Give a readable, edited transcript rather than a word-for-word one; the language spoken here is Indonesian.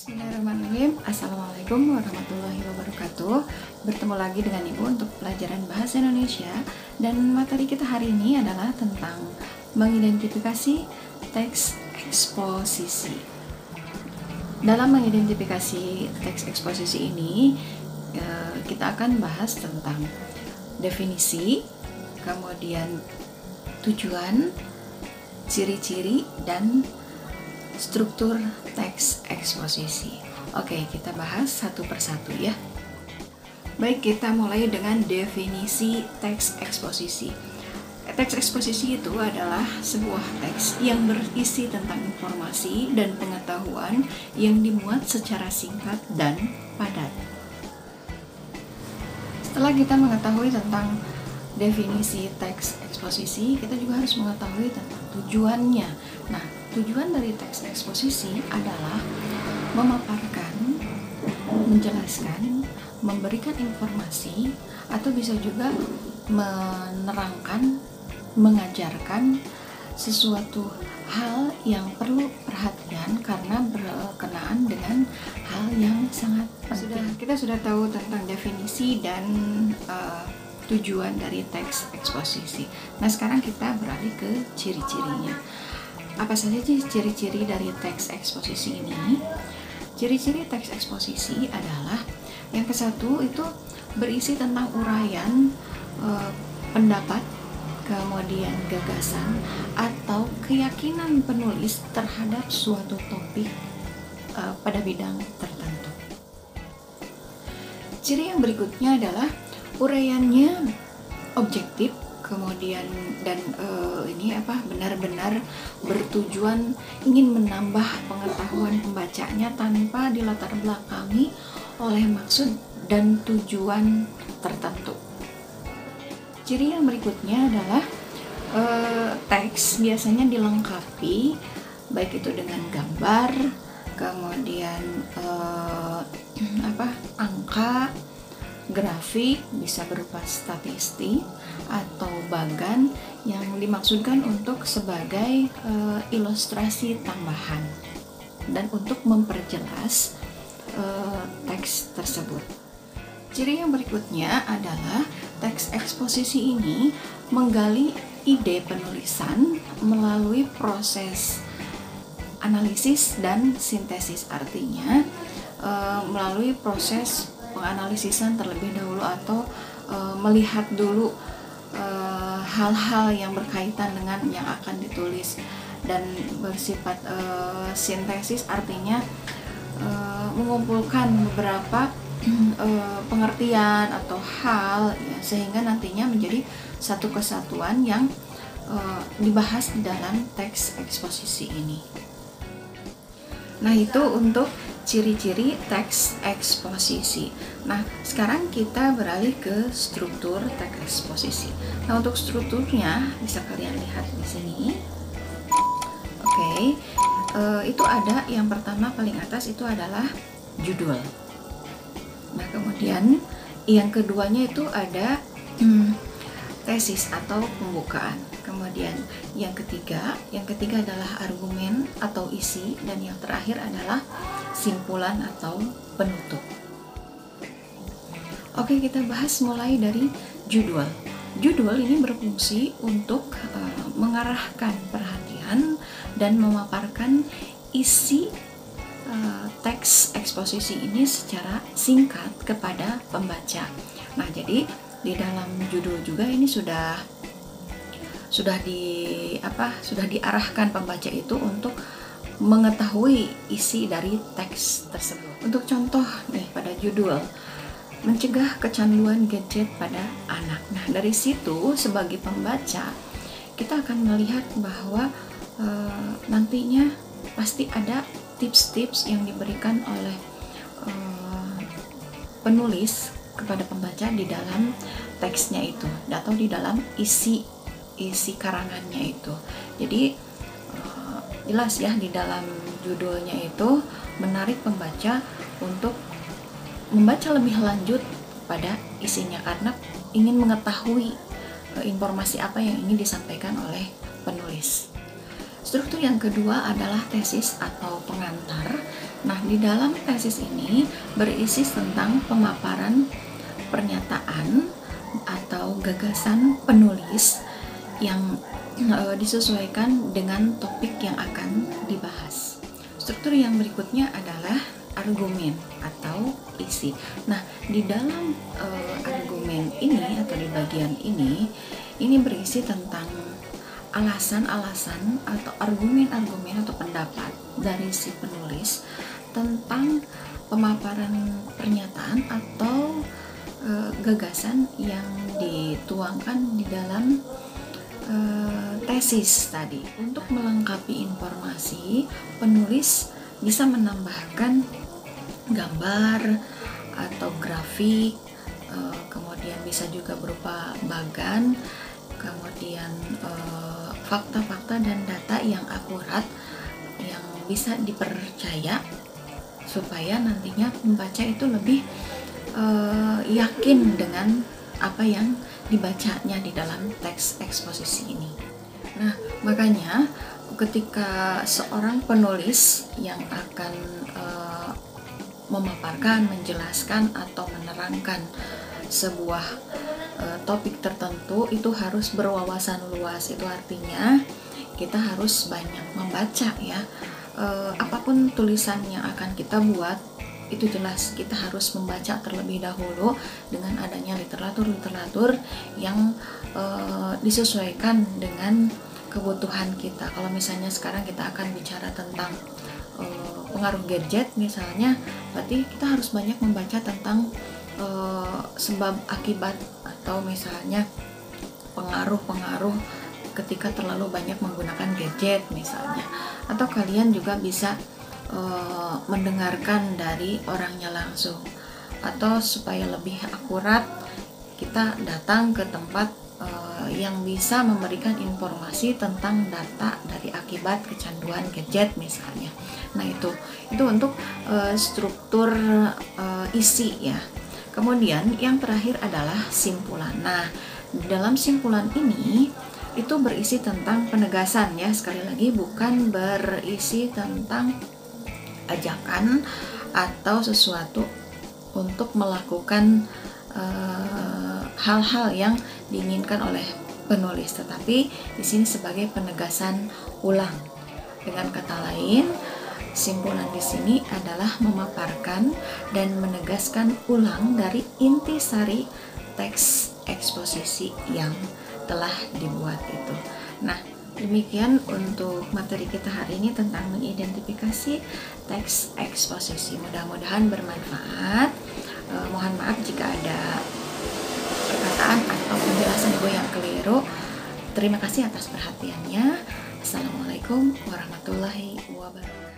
Bismillahirrahmanirrahim. Assalamualaikum warahmatullahi wabarakatuh. Bertemu lagi dengan Ibu untuk pelajaran Bahasa Indonesia. Dan materi kita hari ini adalah tentang mengidentifikasi teks eksposisi. Dalam mengidentifikasi teks eksposisi ini, kita akan bahas tentang definisi, kemudian tujuan, ciri-ciri, dan struktur teks eksposisi. Oke, kita bahas satu persatu ya. Baik, kita mulai dengan definisi teks eksposisi. Teks eksposisi itu adalah sebuah teks yang berisi tentang informasi dan pengetahuan yang dimuat secara singkat dan padat. Setelah kita mengetahui tentang definisi teks eksposisi, kita juga harus mengetahui tentang tujuannya. Nah, tujuan dari teks eksposisi adalah memaparkan, menjelaskan, memberikan informasi, atau bisa juga menerangkan, mengajarkan sesuatu hal yang perlu perhatian karena berkenaan dengan hal yang sangat penting. Kita sudah tahu tentang definisi dan tujuan dari teks eksposisi. Nah, sekarang kita beralih ke ciri-cirinya. Apa saja sih ciri-ciri dari teks eksposisi ini? Ciri-ciri teks eksposisi adalah yang ke satu itu berisi tentang uraian pendapat, kemudian gagasan atau keyakinan penulis terhadap suatu topik pada bidang tertentu. Ciri yang berikutnya adalah uraiannya objektif, kemudian dan benar-benar bertujuan ingin menambah pengetahuan pembacanya tanpa dilatar belakangi oleh maksud dan tujuan tertentu. Ciri yang berikutnya adalah teks biasanya dilengkapi baik itu dengan gambar, kemudian angka, grafik, bisa berupa statistik atau bagan yang dimaksudkan untuk sebagai ilustrasi tambahan dan untuk memperjelas teks tersebut. Ciri yang berikutnya adalah teks eksposisi ini menggali ide penulisan melalui proses analisis dan sintesis, artinya melalui proses penganalisisan terlebih dahulu atau melihat dulu hal-hal yang berkaitan dengan yang akan ditulis, dan bersifat sintesis artinya mengumpulkan beberapa pengertian atau hal ya, sehingga nantinya menjadi satu kesatuan yang dibahas di dalam teks eksposisi ini. Nah, itu untuk ciri-ciri teks eksposisi. Nah, sekarang kita beralih ke struktur teks eksposisi. Nah, untuk strukturnya bisa kalian lihat di sini. Oke, itu ada yang pertama paling atas itu adalah judul. Nah, kemudian yang keduanya itu ada tesis atau pembukaan. Kemudian yang ketiga adalah argumen atau isi, dan yang terakhir adalah simpulan atau penutup. Oke, kita bahas mulai dari judul. Judul ini berfungsi untuk mengarahkan perhatian dan memaparkan isi teks eksposisi ini secara singkat kepada pembaca. Nah, jadi di dalam judul juga ini sudah diarahkan pembaca itu untuk mengetahui isi dari teks tersebut. Untuk contoh nih, pada judul mencegah kecanduan gadget pada anak. Nah, dari situ sebagai pembaca kita akan melihat bahwa nantinya pasti ada tips-tips yang diberikan oleh penulis kepada pembaca di dalam teksnya itu atau di dalam isi karangannya itu. Jadi jelas ya, di dalam judulnya itu menarik pembaca untuk membaca lebih lanjut pada isinya karena ingin mengetahui informasi apa yang ingin disampaikan oleh penulis. Struktur yang kedua adalah tesis atau pengantar. Nah, di dalam tesis ini berisi tentang pemaparan pernyataan atau gagasan penulis yang disesuaikan dengan topik yang akan dibahas. Struktur yang berikutnya adalah argumen atau isi. Nah, di dalam argumen ini atau di bagian ini berisi tentang alasan-alasan atau argumen-argumen atau pendapat dari si penulis tentang pemaparan pernyataan atau gagasan yang dituangkan di dalam tesis tadi. Untuk melengkapi informasi, penulis bisa menambahkan gambar atau grafik, kemudian bisa juga berupa bagan, kemudian fakta-fakta dan data yang akurat yang bisa dipercaya supaya nantinya pembaca itu lebih yakin dengan apa yang dibacanya di dalam teks eksposisi ini. Nah, makanya ketika seorang penulis yang akan memaparkan, menjelaskan atau menerangkan sebuah topik tertentu itu harus berwawasan luas. Itu artinya kita harus banyak membaca ya. Apapun tulisan yang akan kita buat itu jelas kita harus membaca terlebih dahulu dengan adanya literatur yang disesuaikan dengan kebutuhan kita. Kalau misalnya sekarang kita akan bicara tentang pengaruh gadget misalnya, berarti kita harus banyak membaca tentang sebab akibat atau misalnya pengaruh ketika terlalu banyak menggunakan gadget misalnya. Atau kalian juga bisa mendengarkan dari orangnya langsung, atau supaya lebih akurat kita datang ke tempat yang bisa memberikan informasi tentang data dari akibat kecanduan gadget misalnya. Nah, itu untuk struktur isi ya. Kemudian yang terakhir adalah simpulan. Nah, dalam simpulan ini itu berisi tentang penegasan ya, sekali lagi bukan berisi tentang ajakan atau sesuatu untuk melakukan hal-hal yang diinginkan oleh penulis, tetapi di sini sebagai penegasan ulang. Dengan kata lain, simpulan di sini adalah memaparkan dan menegaskan ulang dari intisari teks eksposisi yang telah dibuat itu. Nah, demikian untuk materi kita hari ini tentang mengidentifikasi teks eksposisi. Mudah-mudahan bermanfaat. Mohon maaf jika ada perkataan atau penjelasan Ibu yang keliru. Terima kasih atas perhatiannya. Assalamualaikum warahmatullahi wabarakatuh.